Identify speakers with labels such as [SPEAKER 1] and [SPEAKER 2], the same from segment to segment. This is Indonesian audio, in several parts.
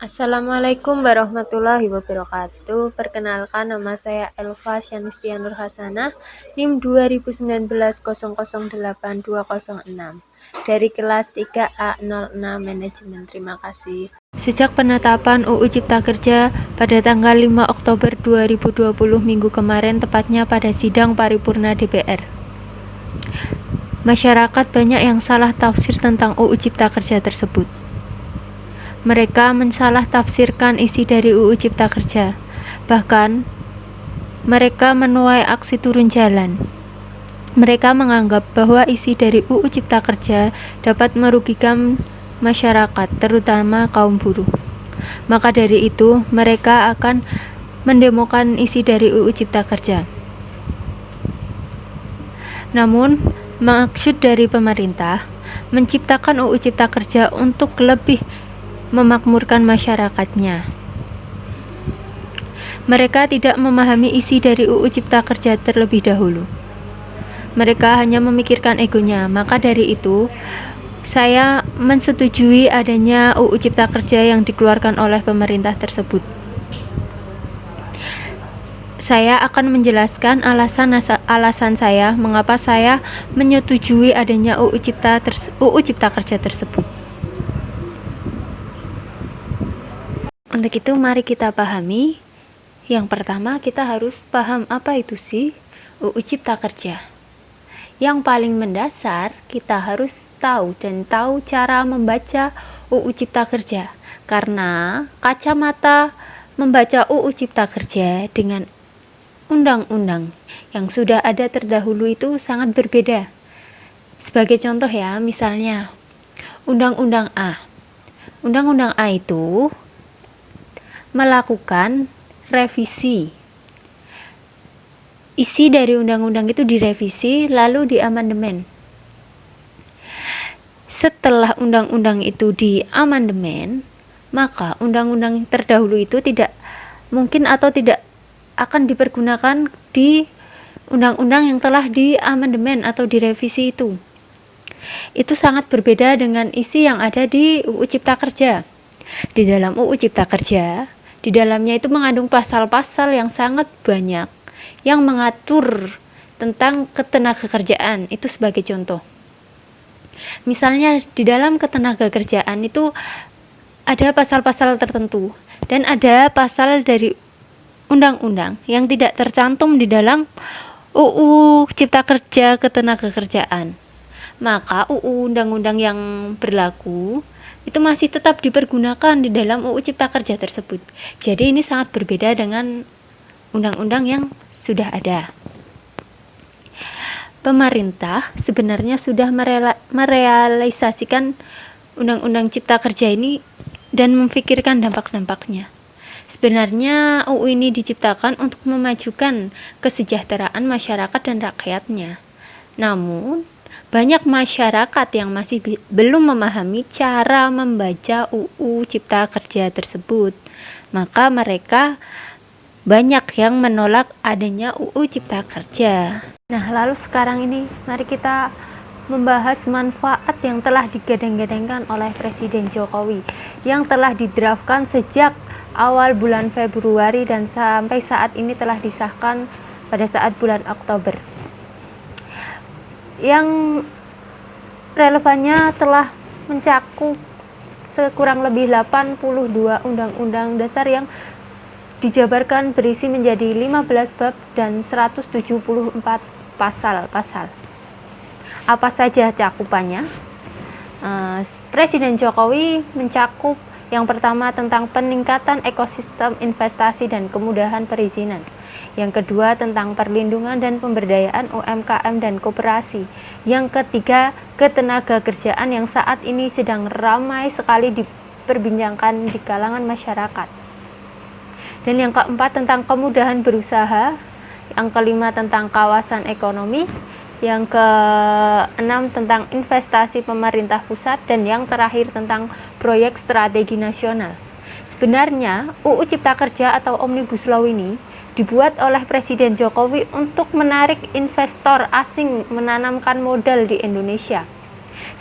[SPEAKER 1] Assalamualaikum warahmatullahi wabarakatuh. Perkenalkan, nama saya Elva Syanistia Nur Hasanah, NIM 2019 008206 dari kelas 3A06 Manajemen. Terima kasih. Sejak penetapan UU Cipta Kerja pada tanggal 5 Oktober 2020 minggu kemarin, tepatnya pada sidang paripurna DPR, masyarakat banyak yang salah tafsir tentang UU Cipta Kerja tersebut. Mereka mensalah tafsirkan isi dari UU Cipta Kerja. Bahkan, mereka menuai aksi turun jalan. Mereka menganggap bahwa isi dari UU Cipta Kerja dapat merugikan masyarakat, terutama kaum buruh. Maka dari itu, mereka akan mendemokan isi dari UU Cipta Kerja. Namun, maksud dari pemerintah menciptakan UU Cipta Kerja untuk lebih memakmurkan masyarakatnya. Mereka tidak memahami isi dari UU Cipta Kerja terlebih dahulu. Mereka hanya memikirkan egonya. Maka dari itu, saya menyetujui adanya UU Cipta Kerja yang dikeluarkan oleh pemerintah tersebut. Saya akan menjelaskan alasan saya mengapa saya menyetujui adanya UU Cipta Kerja tersebut. Untuk itu, mari kita pahami. Yang pertama, kita harus paham apa itu sih UU Cipta Kerja. Yang paling mendasar, kita harus tahu cara membaca UU Cipta Kerja. Karena kacamata membaca UU Cipta Kerja dengan undang-undang yang sudah ada terdahulu itu sangat berbeda. Sebagai contoh ya, misalnya Undang-Undang A. Undang-Undang A itu melakukan revisi. Isi dari undang-undang itu direvisi lalu diamandemen. Setelah undang-undang itu diamandemen, maka undang-undang terdahulu itu tidak mungkin atau tidak akan dipergunakan di undang-undang yang telah diamandemen atau direvisi itu. Itu sangat berbeda dengan isi yang ada di UU Cipta Kerja. Di dalam UU Cipta Kerja, di dalamnya itu mengandung pasal-pasal yang sangat banyak yang mengatur tentang ketenagakerjaan. Itu sebagai contoh. Misalnya di dalam ketenagakerjaan itu ada pasal-pasal tertentu dan ada pasal dari undang-undang yang tidak tercantum di dalam UU Cipta Kerja Ketenagakerjaan. Maka UU undang-undang yang berlaku itu masih tetap dipergunakan di dalam UU Cipta Kerja tersebut. Jadi ini sangat berbeda dengan undang-undang yang sudah ada. Pemerintah sebenarnya sudah merealisasikan Undang-Undang Cipta Kerja ini dan memikirkan dampak-dampaknya. Sebenarnya UU ini diciptakan untuk memajukan kesejahteraan masyarakat dan rakyatnya. Namun, banyak masyarakat yang masih belum memahami cara membaca UU Cipta Kerja tersebut. Maka mereka banyak yang menolak adanya UU Cipta Kerja. Nah, lalu sekarang ini mari kita membahas manfaat yang telah digadang-gadangkan oleh Presiden Jokowi yang telah didraftkan sejak awal bulan Februari dan sampai saat ini telah disahkan pada saat bulan Oktober. Yang relevannya telah mencakup sekurang lebih 82 undang-undang dasar yang dijabarkan berisi menjadi 15 bab dan 174 pasal-pasal. Apa saja cakupannya? Presiden Jokowi mencakup yang pertama tentang peningkatan ekosistem investasi dan kemudahan perizinan. Yang kedua tentang perlindungan dan pemberdayaan UMKM dan koperasi. Yang ketiga, ketenagakerjaan yang saat ini sedang ramai sekali diperbincangkan di kalangan masyarakat. Dan yang keempat tentang kemudahan berusaha. Yang kelima tentang kawasan ekonomi. Yang keenam tentang investasi pemerintah pusat. Dan yang terakhir tentang proyek strategi nasional. Sebenarnya UU Cipta Kerja atau Omnibus Law ini dibuat oleh Presiden Jokowi untuk menarik investor asing menanamkan modal di Indonesia.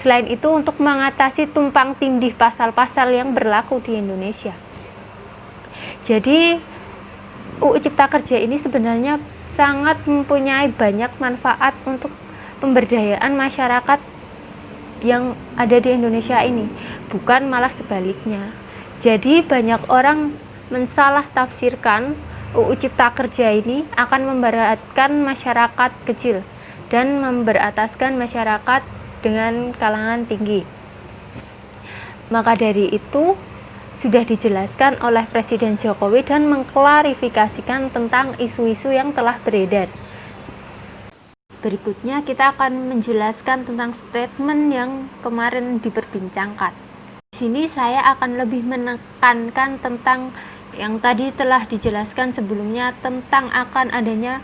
[SPEAKER 1] Selain itu untuk mengatasi tumpang tindih pasal-pasal yang berlaku di Indonesia. Jadi UU Cipta Kerja ini sebenarnya sangat mempunyai banyak manfaat untuk pemberdayaan masyarakat yang ada di Indonesia ini, bukan malah sebaliknya. Jadi banyak orang mensalah tafsirkan UU Cipta Kerja ini akan memberatkan masyarakat kecil dan memberataskan masyarakat dengan kalangan tinggi. Maka dari itu sudah dijelaskan oleh Presiden Jokowi dan mengklarifikasikan tentang isu-isu yang telah beredar. Berikutnya kita akan menjelaskan tentang statement yang kemarin diperbincangkan. Di sini saya akan lebih menekankan tentang yang tadi telah dijelaskan sebelumnya tentang akan adanya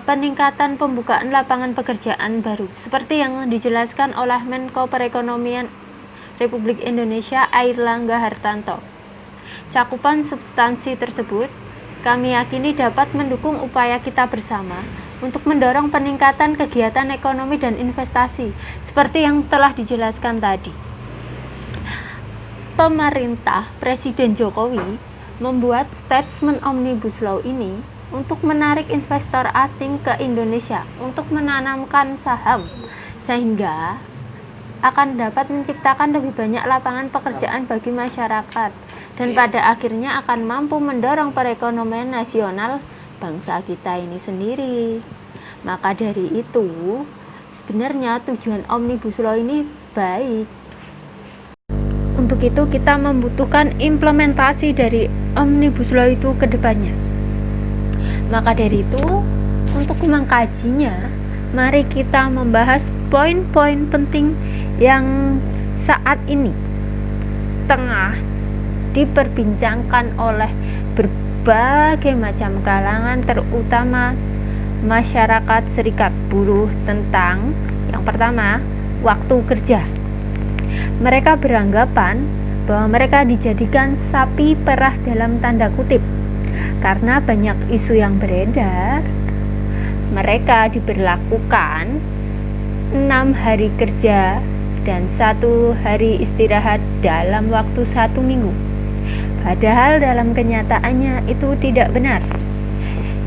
[SPEAKER 1] peningkatan pembukaan lapangan pekerjaan baru, seperti yang dijelaskan oleh Menko Perekonomian Republik Indonesia Airlangga Hartarto. Cakupan substansi tersebut kami yakini dapat mendukung upaya kita bersama untuk mendorong peningkatan kegiatan ekonomi dan investasi seperti yang telah dijelaskan tadi. Pemerintah Presiden Jokowi membuat statement Omnibus Law ini untuk menarik investor asing ke Indonesia untuk menanamkan saham, sehingga akan dapat menciptakan lebih banyak lapangan pekerjaan bagi masyarakat dan pada akhirnya akan mampu mendorong perekonomian nasional bangsa kita ini sendiri. Maka dari itu sebenarnya tujuan Omnibus Law ini baik. Untuk itu kita membutuhkan implementasi dari Omnibus Law itu ke depannya. Maka dari itu untuk mengkajinya, mari kita membahas poin-poin penting yang saat ini tengah diperbincangkan oleh berbagai macam kalangan, terutama masyarakat serikat buruh, tentang yang pertama, waktu kerja. Mereka beranggapan bahwa mereka dijadikan sapi perah dalam tanda kutip karena banyak isu yang beredar. Mereka diberlakukan 6 hari kerja dan 1 hari istirahat dalam waktu 1 minggu. Padahal dalam kenyataannya itu tidak benar.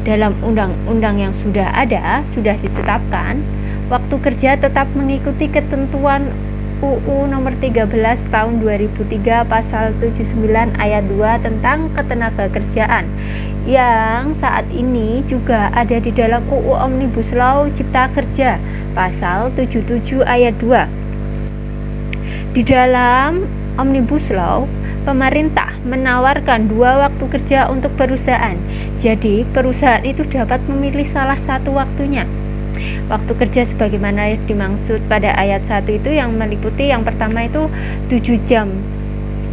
[SPEAKER 1] Dalam undang-undang yang sudah ada, sudah ditetapkan, waktu kerja tetap mengikuti ketentuan UU nomor 13 tahun 2003 pasal 79 ayat 2 tentang ketenagakerjaan yang saat ini juga ada di dalam UU Omnibus Law Cipta Kerja pasal 77 ayat 2. Di dalam Omnibus Law, pemerintah menawarkan 2 waktu kerja untuk perusahaan. Jadi, perusahaan itu dapat memilih salah satu waktunya. Waktu kerja sebagaimana dimaksud pada ayat 1 itu yang meliputi yang pertama itu 7 jam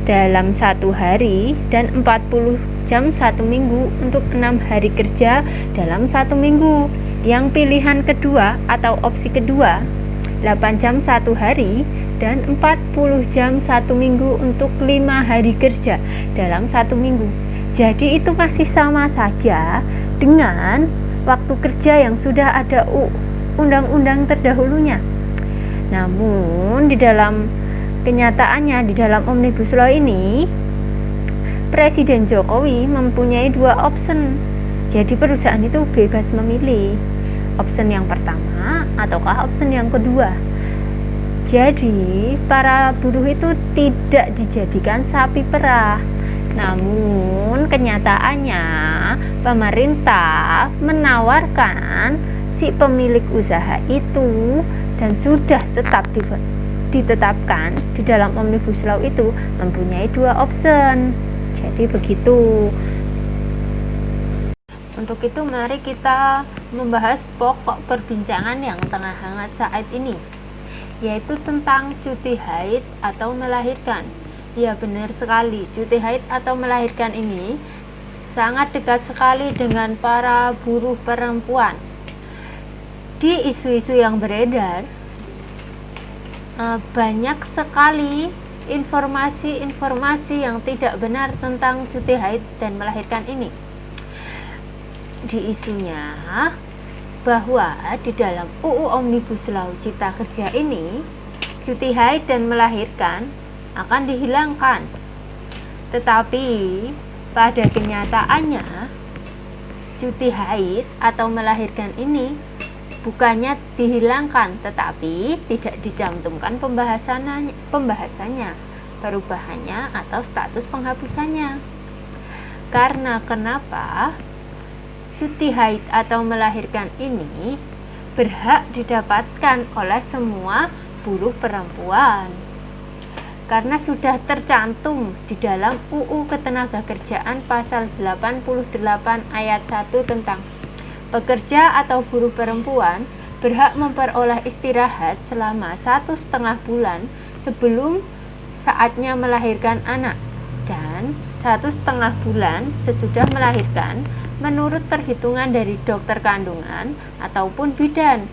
[SPEAKER 1] dalam 1 hari dan 40 jam 1 minggu untuk 6 hari kerja dalam 1 minggu. Yang pilihan kedua atau opsi kedua 8 jam 1 hari dan 40 jam 1 minggu untuk 5 hari kerja dalam 1 minggu. Jadi itu masih sama saja dengan waktu kerja yang sudah ada undang-undang terdahulunya. Namun di dalam kenyataannya, di dalam Omnibus Law ini, Presiden Jokowi mempunyai 2 option. Jadi perusahaan itu bebas memilih option yang pertama ataukah option yang kedua. Jadi para buruh itu tidak dijadikan sapi perah. Namun kenyataannya pemerintah menawarkan si pemilik usaha itu dan sudah tetap ditetapkan di dalam Omnibus Law itu mempunyai 2 option. Jadi begitu. Untuk itu mari kita membahas pokok perbincangan yang tengah hangat saat ini, yaitu tentang cuti haid atau melahirkan. Ya, benar sekali, cuti haid atau melahirkan ini sangat dekat sekali dengan para buruh perempuan. Di isu-isu yang beredar, banyak sekali informasi-informasi yang tidak benar tentang cuti haid dan melahirkan ini. Di isunya bahwa di dalam UU Omnibus Law Cipta Kerja ini, cuti haid dan melahirkan akan dihilangkan. Tetapi Pada kenyataannya, cuti haid atau melahirkan ini bukannya dihilangkan, tetapi tidak dicantumkan pembahasannya, perubahannya atau status penghapusannya. Karena kenapa? Cuti haid atau melahirkan ini berhak didapatkan oleh semua buruh perempuan karena sudah tercantum di dalam UU Ketenagakerjaan pasal 88 ayat 1 tentang pekerja atau buruh perempuan berhak memperoleh istirahat selama 1,5 bulan sebelum saatnya melahirkan anak dan 1,5 bulan sesudah melahirkan menurut perhitungan dari dokter kandungan ataupun bidan.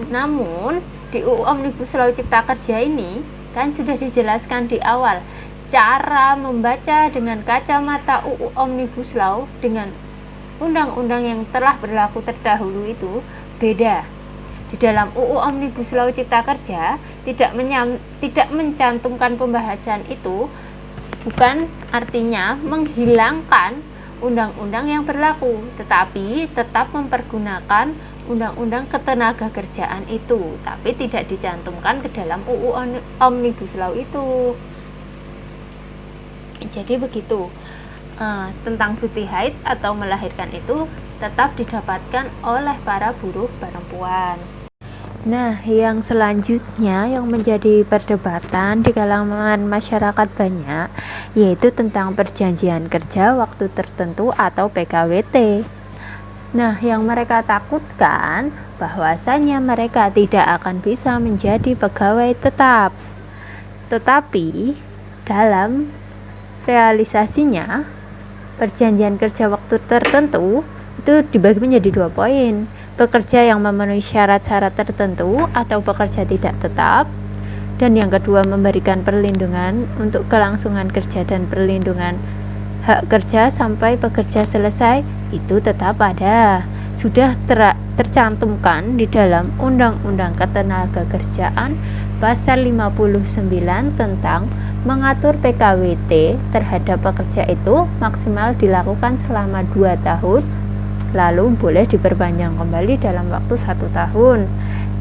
[SPEAKER 1] Namun di UU Omnibus Law Cipta Kerja ini kan sudah dijelaskan di awal cara membaca dengan kacamata UU Omnibus Law dengan undang-undang yang telah berlaku terdahulu itu beda. Di dalam UU Omnibus Law Cipta Kerja tidak mencantumkan pembahasan itu bukan artinya menghilangkan undang-undang yang berlaku, tetapi tetap mempergunakan undang-undang ketenagakerjaan itu, tapi tidak dicantumkan ke dalam UU Omnibus Law itu. Jadi begitu, tentang cuti haid atau melahirkan itu tetap didapatkan oleh para buruh perempuan. Nah, yang selanjutnya yang menjadi perdebatan di kalangan masyarakat banyak yaitu tentang perjanjian kerja waktu tertentu atau PKWT. Nah, yang mereka takutkan bahwasanya mereka tidak akan bisa menjadi pegawai tetap. Tetapi dalam realisasinya perjanjian kerja waktu tertentu itu dibagi menjadi 2 poin. Pekerja yang memenuhi syarat-syarat tertentu atau pekerja tidak tetap, dan yang kedua memberikan perlindungan untuk kelangsungan kerja dan perlindungan hak kerja sampai pekerja selesai itu tetap ada, sudah tercantumkan di dalam Undang-Undang Ketenagakerjaan pasal 59 tentang mengatur PKWT terhadap pekerja itu maksimal dilakukan selama 2 tahun, lalu boleh diperpanjang kembali dalam waktu 1 tahun.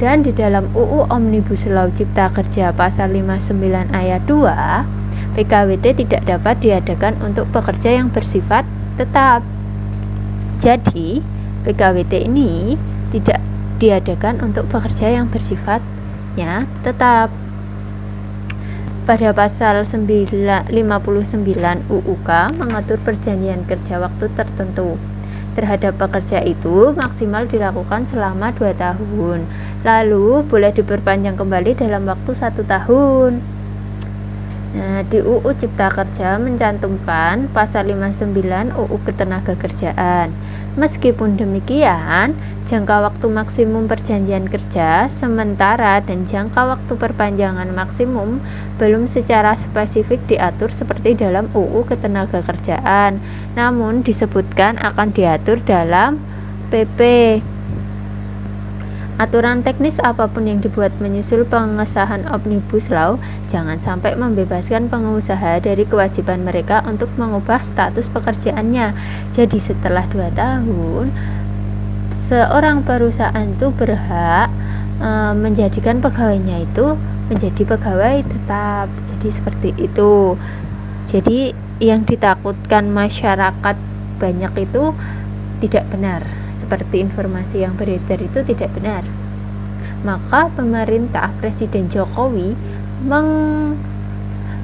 [SPEAKER 1] Dan di dalam UU Omnibus Law Cipta Kerja pasal 59 ayat 2, PKWT tidak dapat diadakan untuk pekerja yang bersifat tetap. Jadi PKWT ini tidak diadakan untuk pekerja yang bersifatnya tetap. Pada pasal 59 UUK mengatur perjanjian kerja waktu tertentu terhadap pekerja itu maksimal dilakukan selama 2 tahun, lalu boleh diperpanjang kembali dalam waktu 1 tahun. Nah, di UU Cipta Kerja mencantumkan pasal 59 UU Ketenagakerjaan. Meskipun demikian, jangka waktu maksimum perjanjian kerja sementara dan jangka waktu perpanjangan maksimum belum secara spesifik diatur seperti dalam UU Ketenagakerjaan, namun disebutkan akan diatur dalam PP. Aturan teknis apapun yang dibuat menyusul pengesahan Omnibus Law jangan sampai membebaskan pengusaha dari kewajiban mereka untuk mengubah status pekerjaannya. Jadi setelah 2 tahun seorang perusahaan itu berhak menjadikan pegawainya itu menjadi pegawai tetap. Jadi seperti itu. Jadi yang ditakutkan masyarakat banyak itu tidak benar. Seperti informasi yang beredar itu tidak benar. Maka pemerintah Presiden Jokowi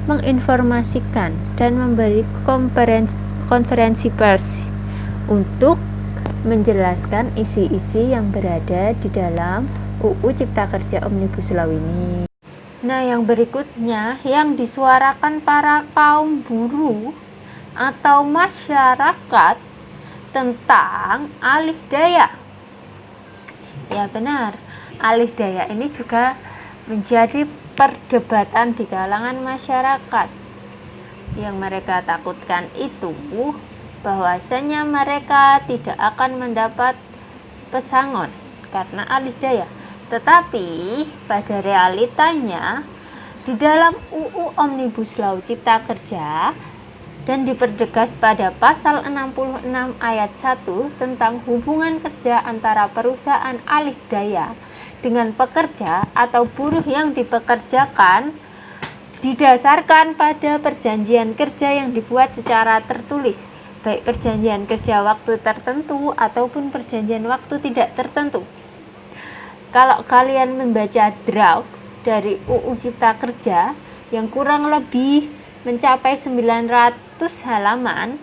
[SPEAKER 1] menginformasikan dan memberi konferensi pers untuk menjelaskan isi-isi yang berada di dalam UU Cipta Kerja Omnibus Law ini. Nah, yang berikutnya yang disuarakan para kaum buruh atau masyarakat tentang alih daya. Ya benar, alih daya ini juga menjadi perdebatan di kalangan masyarakat. Yang mereka takutkan itu bahwasanya mereka tidak akan mendapat pesangon karena alih daya. Tetapi pada realitanya di dalam UU Omnibus Law Cipta Kerja dan dipertegas pada pasal 66 ayat 1 tentang hubungan kerja antara perusahaan alih daya dengan pekerja atau buruh yang dipekerjakan didasarkan pada perjanjian kerja yang dibuat secara tertulis, baik perjanjian kerja waktu tertentu ataupun perjanjian waktu tidak tertentu. Kalau kalian membaca draft dari UU Cipta Kerja yang kurang lebih mencapai 900 halaman,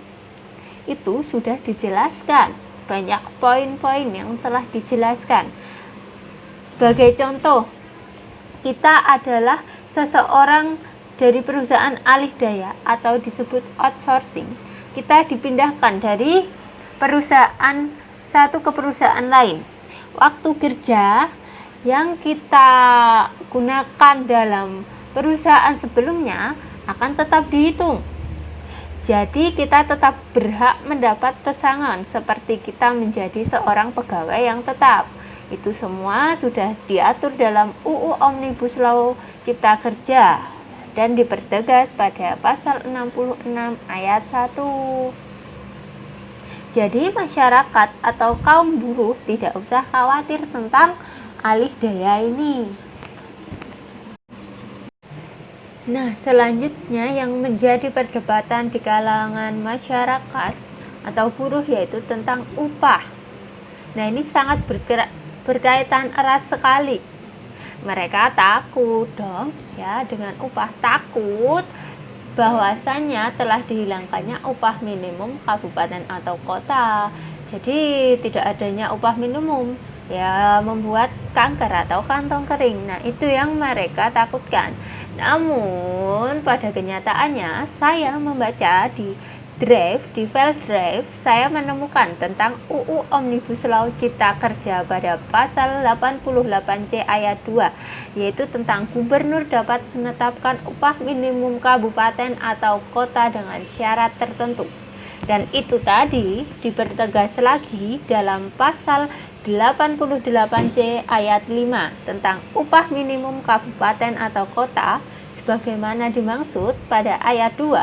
[SPEAKER 1] itu sudah dijelaskan banyak poin-poin yang telah dijelaskan. Sebagai contoh, kita adalah seseorang dari perusahaan alih daya atau disebut outsourcing. Kita dipindahkan dari perusahaan satu ke perusahaan lain. Waktu kerja yang kita gunakan dalam perusahaan sebelumnya akan tetap dihitung. Jadi kita tetap berhak mendapat pesangon seperti kita menjadi seorang pegawai yang tetap. Itu semua sudah diatur dalam UU Omnibus Law Cipta Kerja dan dipertegas pada pasal 66 ayat 1. Jadi masyarakat atau kaum buruh tidak usah khawatir tentang alih daya ini. Nah, selanjutnya yang menjadi perdebatan di kalangan masyarakat atau buruh yaitu tentang upah. Nah, ini sangat berkaitan erat sekali. Mereka takut dong ya dengan upah, takut bahwasannya telah dihilangkannya upah minimum kabupaten atau kota. Jadi tidak adanya upah minimum ya membuat kanker atau kantong kering. Nah, itu yang mereka takutkan. Namun pada kenyataannya saya membaca di file drive, saya menemukan tentang UU Omnibus Law Cipta Kerja pada pasal 88C ayat 2, yaitu tentang gubernur dapat menetapkan upah minimum kabupaten atau kota dengan syarat tertentu. Dan itu tadi dipertegas lagi dalam pasal 88C ayat 5 tentang upah minimum kabupaten atau kota sebagaimana dimaksud pada ayat 2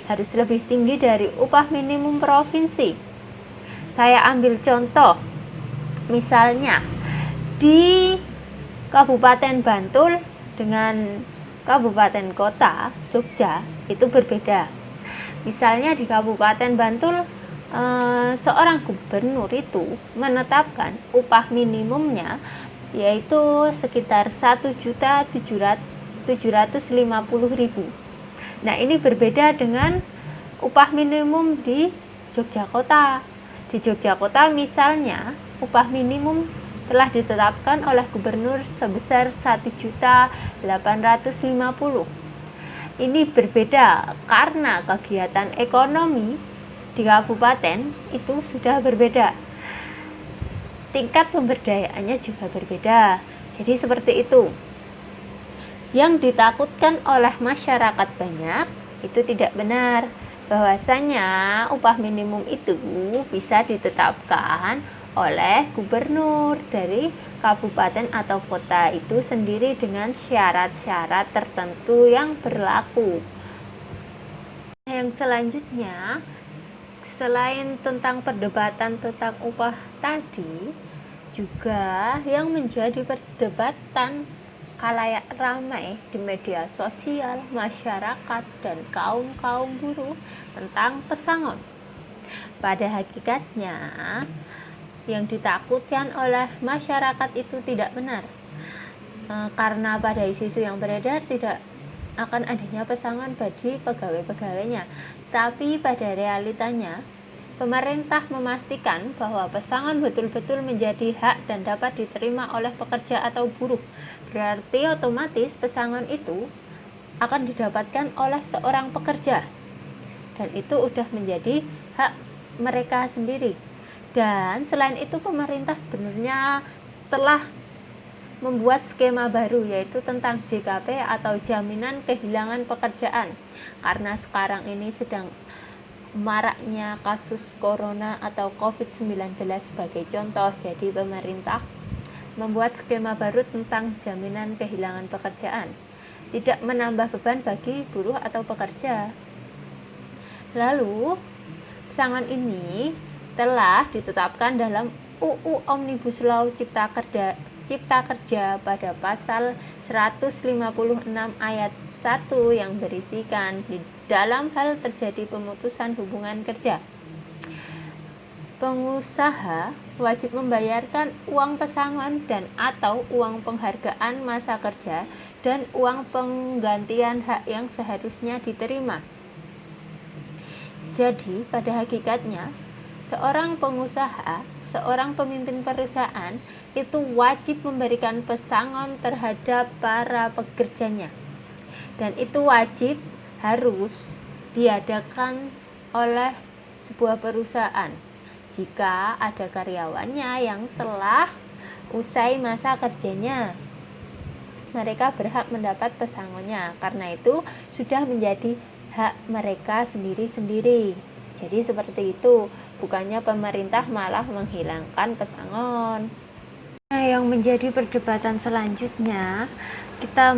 [SPEAKER 1] harus lebih tinggi dari upah minimum provinsi. Saya ambil contoh, misalnya di Kabupaten Bantul dengan Kabupaten Kota Jogja itu berbeda. Misalnya di Kabupaten Bantul seorang gubernur itu menetapkan upah minimumnya yaitu sekitar 1.750.000. Nah, ini berbeda dengan upah minimum di Yogyakarta. Di Yogyakarta misalnya upah minimum telah ditetapkan oleh gubernur sebesar 1.850.000. Ini berbeda karena kegiatan ekonomi di kabupaten itu sudah berbeda. Tingkat pemberdayaannya juga berbeda. Jadi seperti itu. Yang ditakutkan oleh masyarakat banyak itu tidak benar. Bahwasanya upah minimum itu bisa ditetapkan oleh gubernur dari kabupaten atau kota itu sendiri dengan syarat-syarat tertentu yang berlaku. Yang selanjutnya, selain tentang perdebatan tentang upah tadi, juga yang menjadi perdebatan khalayak ramai di media sosial, masyarakat, dan kaum buruh tentang pesangon. Pada hakikatnya, yang ditakutkan oleh masyarakat itu tidak benar, karena pada isu-isu yang beredar tidak akan adanya pesangon bagi pegawai-pegawainya. Tapi pada realitanya, pemerintah memastikan bahwa pesangon betul-betul menjadi hak dan dapat diterima oleh pekerja atau buruh. Berarti otomatis pesangon itu akan didapatkan oleh seorang pekerja. Dan itu sudah menjadi hak mereka sendiri. Dan selain itu pemerintah sebenarnya telah membuat skema baru yaitu tentang JKP atau jaminan kehilangan pekerjaan. Karena sekarang ini sedang maraknya kasus corona atau COVID-19 sebagai contoh. Jadi pemerintah membuat skema baru tentang jaminan kehilangan pekerjaan. Tidak menambah beban bagi buruh atau pekerja. Lalu, pesangon ini telah ditetapkan dalam UU Omnibus Law Cipta Kerja pada pasal 156 ayat 1 yang berisikan di dalam hal terjadi pemutusan hubungan kerja. Pengusaha wajib membayarkan uang pesangon dan atau uang penghargaan masa kerja dan uang penggantian hak yang seharusnya diterima. Jadi, pada hakikatnya, seorang pengusaha, seorang pemimpin perusahaan itu wajib memberikan pesangon terhadap para pekerjanya. Dan itu wajib harus diadakan oleh sebuah perusahaan jika ada karyawannya yang telah usai masa kerjanya. Mereka berhak mendapat pesangonnya, karena itu sudah menjadi hak mereka sendiri-sendiri. Jadi seperti itu, bukannya pemerintah malah menghilangkan pesangon. Nah, yang menjadi perdebatan selanjutnya, kita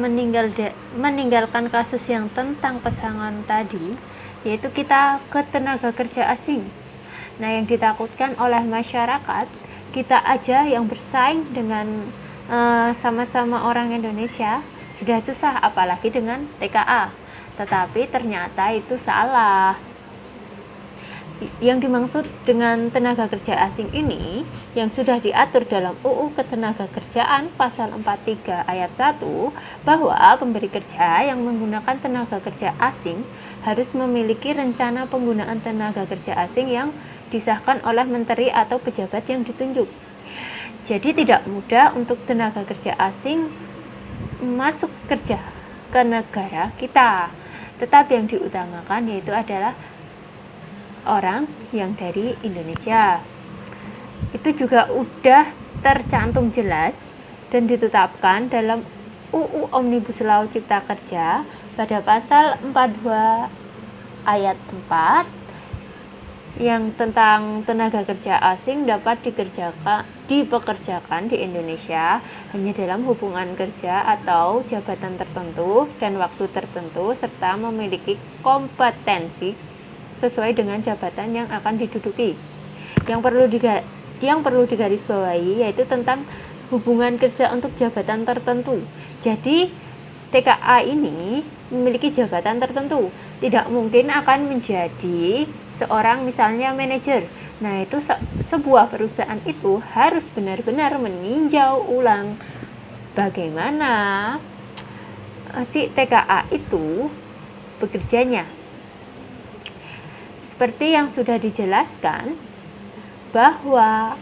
[SPEAKER 1] meninggalkan kasus yang tentang pesangon tadi, yaitu kita ke tenaga kerja asing. Nah, yang ditakutkan oleh masyarakat, kita aja yang bersaing dengan sama-sama orang Indonesia sudah susah, apalagi dengan TKA. Tetapi ternyata itu salah. Yang dimaksud dengan tenaga kerja asing ini yang sudah diatur dalam UU Ketenagakerjaan pasal 43 ayat 1 bahwa pemberi kerja yang menggunakan tenaga kerja asing harus memiliki rencana penggunaan tenaga kerja asing yang disahkan oleh menteri atau pejabat yang ditunjuk. Jadi tidak mudah untuk tenaga kerja asing masuk kerja ke negara kita. Tetapi yang diutamakan yaitu adalah orang yang dari Indonesia. Itu juga udah tercantum jelas dan ditetapkan dalam UU Omnibus Law Cipta Kerja pada pasal 42 ayat 4 yang tentang tenaga kerja asing dapat dipekerjakan di Indonesia hanya dalam hubungan kerja atau jabatan tertentu dan waktu tertentu serta memiliki kompetensi sesuai dengan jabatan yang akan diduduki. Yang perlu digarisbawahi yaitu tentang hubungan kerja untuk jabatan tertentu. Jadi TKA ini memiliki jabatan tertentu, tidak mungkin akan menjadi seorang misalnya manajer. Nah, itu sebuah perusahaan itu harus benar-benar meninjau ulang bagaimana si TKA itu bekerjanya. Seperti yang sudah dijelaskan bahwa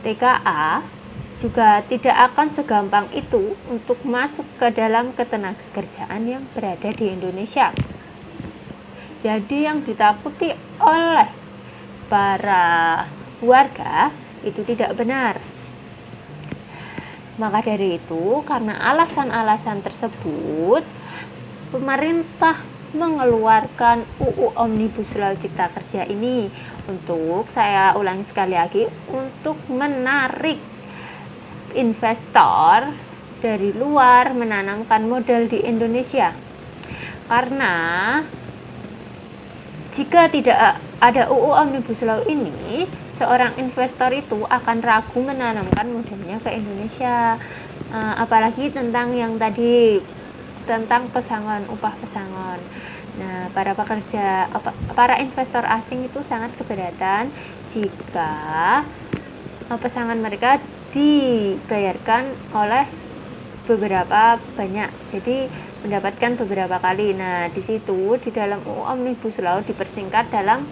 [SPEAKER 1] TKA juga tidak akan segampang itu untuk masuk ke dalam ketenagakerjaan yang berada di Indonesia. Jadi yang ditakuti oleh para warga itu tidak benar. Maka dari itu, karena alasan-alasan tersebut, pemerintah mengeluarkan UU Omnibus Law Cipta Kerja ini untuk, saya ulangi sekali lagi, untuk menarik investor dari luar menanamkan modal di Indonesia. Karena jika tidak ada UU Omnibus Law ini, seorang investor itu akan ragu menanamkan modalnya ke Indonesia. Apalagi tentang yang tadi, tentang pesangon, upah pesangon. Nah, para investor asing itu sangat keberatan jika pesangon mereka dibayarkan oleh beberapa banyak. Jadi mendapatkan beberapa kali. Nah, di situ di dalam UU Omnibus Law dipersingkat dalam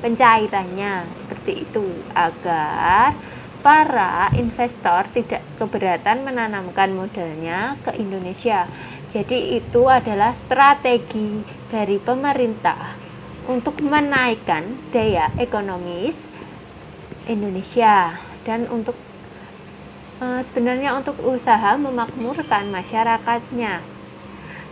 [SPEAKER 1] pencaitannya seperti itu agar para investor tidak keberatan menanamkan modalnya ke Indonesia. Jadi itu adalah strategi dari pemerintah untuk menaikkan daya ekonomis Indonesia dan untuk sebenarnya untuk usaha memakmurkan masyarakatnya.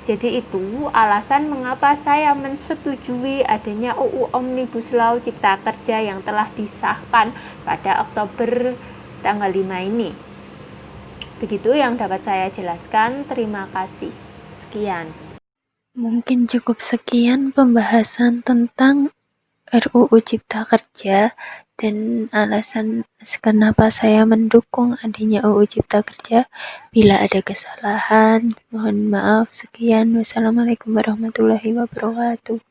[SPEAKER 1] Jadi itu alasan mengapa saya mensetujui adanya UU Omnibus Law Cipta Kerja yang telah disahkan pada Oktober tanggal 5 ini. Begitu yang dapat saya jelaskan. Terima kasih. Sekian. Mungkin cukup sekian pembahasan tentang RUU Cipta Kerja dan alasan kenapa saya mendukung adanya UU Cipta Kerja. Bila ada kesalahan, mohon maaf. Sekian, wassalamualaikum warahmatullahi wabarakatuh.